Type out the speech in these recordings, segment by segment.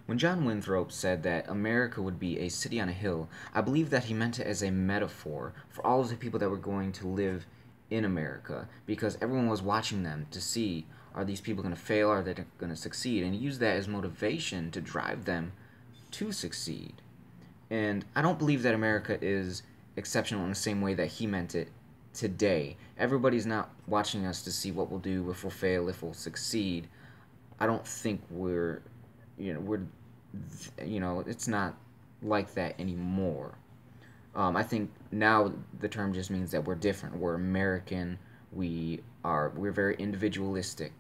When John Winthrop said that America would be a city on a hill, I believe that he meant it as a metaphor for all of the people that were going to live in America, because everyone was watching them to see, are these people going to fail, are they going to succeed, and he used that as motivation to drive them to succeed. And I don't believe that America is exceptional in the same way that he meant it today. Everybody's not watching us to see what we'll do, if we'll fail, if we'll succeed. I don't think it's not like that anymore. I think now the term just means that we're different. We're American. We're very individualistic.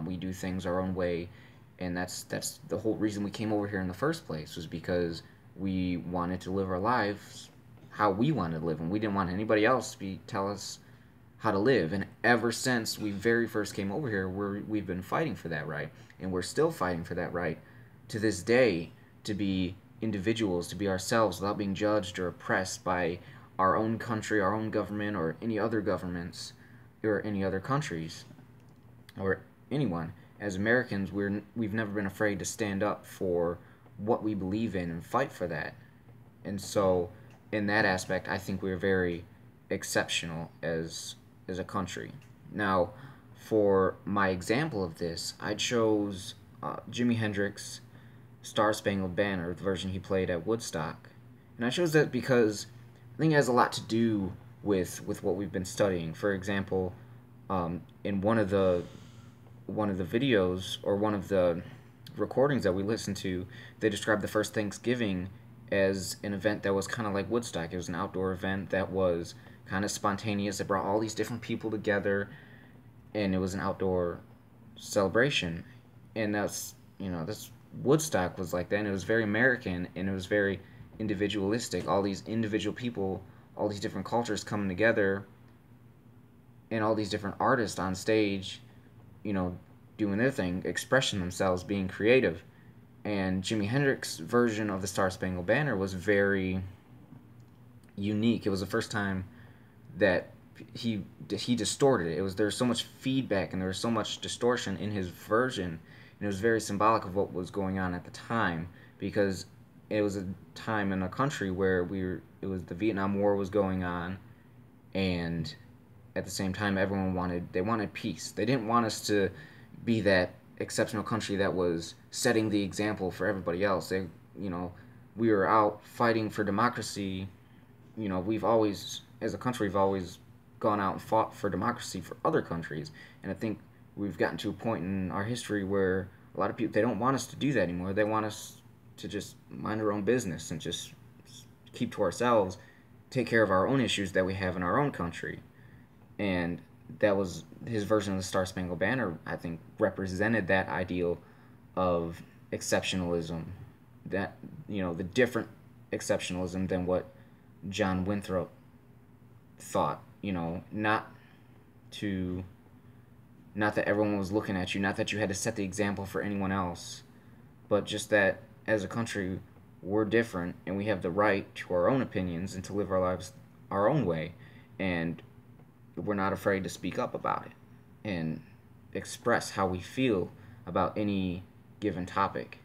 We do things our own way, and that's the whole reason we came over here in the first place, was because we wanted to live our lives how we wanted to live, and we didn't want anybody else to tell us how to live. And ever since we very first came over here, we've been fighting for that right, and we're still fighting for that right to this day, to be individuals, to be ourselves without being judged or oppressed by our own country, our own government, or any other governments, or any other countries, or anyone. As Americans, we've never been afraid to stand up for what we believe in and fight for that. And so, in that aspect, I think we're very exceptional as a country. Now, for my example of this, I chose Jimi Hendrix' Star Spangled Banner, the version he played at Woodstock. And I chose that because I think it has a lot to do with what we've been studying. For example, in one of the videos, or one of the recordings that we listened to, they described the first Thanksgiving as an event that was kind of like Woodstock. It was an outdoor event that was kind of spontaneous. It brought all these different people together, and it was an outdoor celebration. And that's Woodstock was like that, and it was very American, and it was very individualistic. All these individual people, all these different cultures coming together, and all these different artists on stage, doing their thing, expressing themselves, being creative. And Jimi Hendrix's version of the Star Spangled Banner was very unique. It was the first time that he distorted it. There was so much feedback, and there was so much distortion in his version, and it was very symbolic of what was going on at the time, because it was a time in a country where the Vietnam War was going on, and at the same time everyone wanted peace. They didn't want us to be that exceptional country that was setting the example for everybody else. We were out fighting for democracy. We've always, as a country, we've always gone out and fought for democracy for other countries. And I think we've gotten to a point in our history where a lot of people, they don't want us to do that anymore. They want us to just mind our own business and just keep to ourselves, take care of our own issues that we have in our own country. And that was his version of the Star Spangled Banner. I think represented that ideal of exceptionalism, that the different exceptionalism than what John Winthrop thought. Not that everyone was looking at you, not that you had to set the example for anyone else, but just that as a country we're different, and we have the right to our own opinions and to live our lives our own way, and we're not afraid to speak up about it and express how we feel about any given topic.